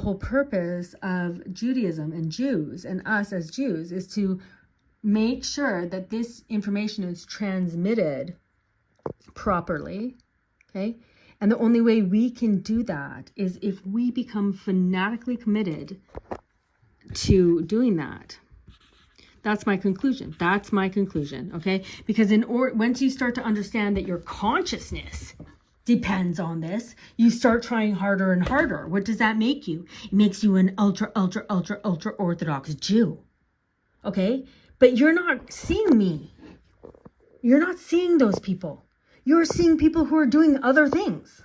whole purpose of Judaism and Jews and us as Jews is to make sure that this information is transmitted properly, okay? And the only way we can do that is if we become fanatically committed to doing that. That's my conclusion. That's my conclusion, okay? Because once you start to understand that your consciousness depends on this, you start trying harder and harder. What does that make you? It makes you an ultra Orthodox Jew, okay? But you're not seeing me. You're not seeing those people. You're seeing people who are doing other things.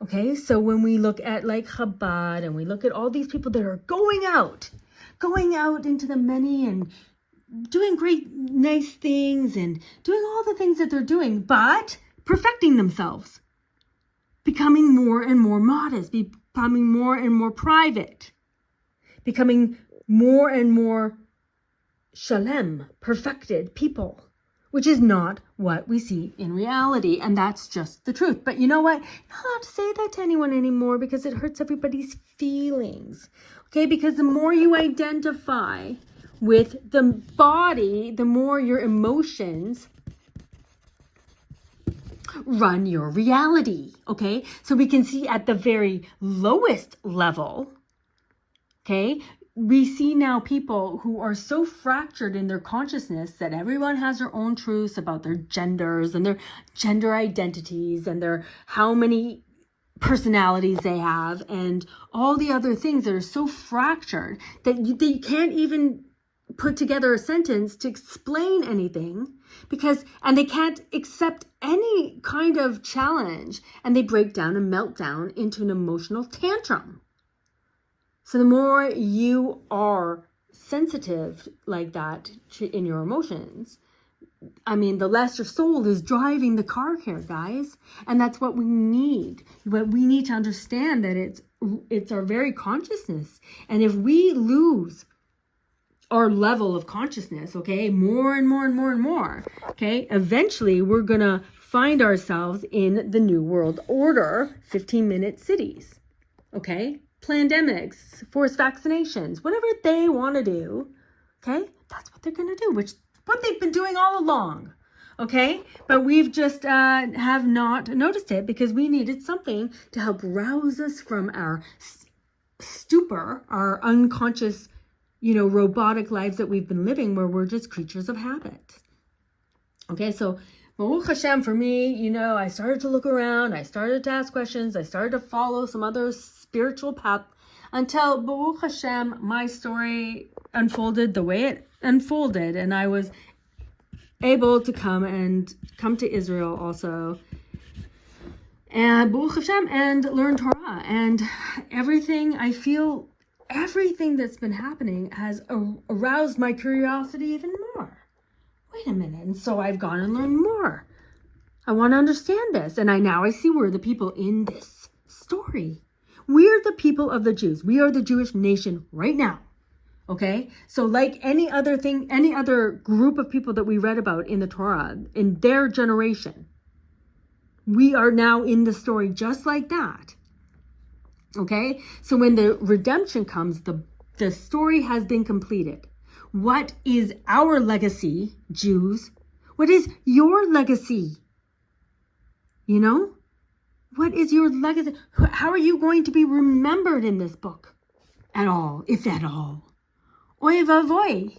Okay, so when we look at like Chabad and we look at all these people that are going out into the many and doing great, nice things and doing all the things that they're doing, but perfecting themselves, becoming more and more modest, becoming more and more private, becoming more and more shalem, perfected people, which is not what we see in reality. And that's just the truth. But you know what? You're not allowed to say that to anyone anymore because it hurts everybody's feelings. Okay? Because the more you identify with the body, the more your emotions run your reality. Okay? So we can see at the very lowest level, okay, we see now people who are so fractured in their consciousness that everyone has their own truths about their genders and their gender identities and their how many personalities they have and all the other things that are so fractured that they can't even put together a sentence to explain anything and they can't accept any kind of challenge, and they break down and melt down into an emotional tantrum. So the more you are sensitive like that in your emotions, I mean, the less your soul is driving the car here, guys. And that's what we need. But we need to understand that it's our very consciousness. And if we lose our level of consciousness, okay, more and more, okay, eventually we're going to find ourselves in the New World Order, 15-minute cities, okay? Pandemics, forced vaccinations, whatever they want to do, okay, that's what they're going to do, which what they've been doing all along, okay? But we've just have not noticed it because we needed something to help rouse us from our stupor, our unconscious, robotic lives that we've been living where we're just creatures of habit. Okay, so Baruch Hashem, for me, I started to look around, I started to ask questions, I started to follow some other spiritual path until Baruch Hashem, my story unfolded the way it unfolded, and I was able to come to Israel also, and Baruch Hashem, and learn Torah, and everything that's been happening has aroused my curiosity even more. Wait a minute, and so I've gone and learned more. I want to understand this, and I see we're the people in this story. We're the people of the Jews. We are the Jewish nation right now. Okay? So like any other group of people that we read about in the Torah, in their generation, we are now in the story just like that. Okay? So when the redemption comes, the story has been completed. What is our legacy, Jews? What is your legacy? What is your legacy? How are you going to be remembered in this book at all, if at all? Oy vavoy.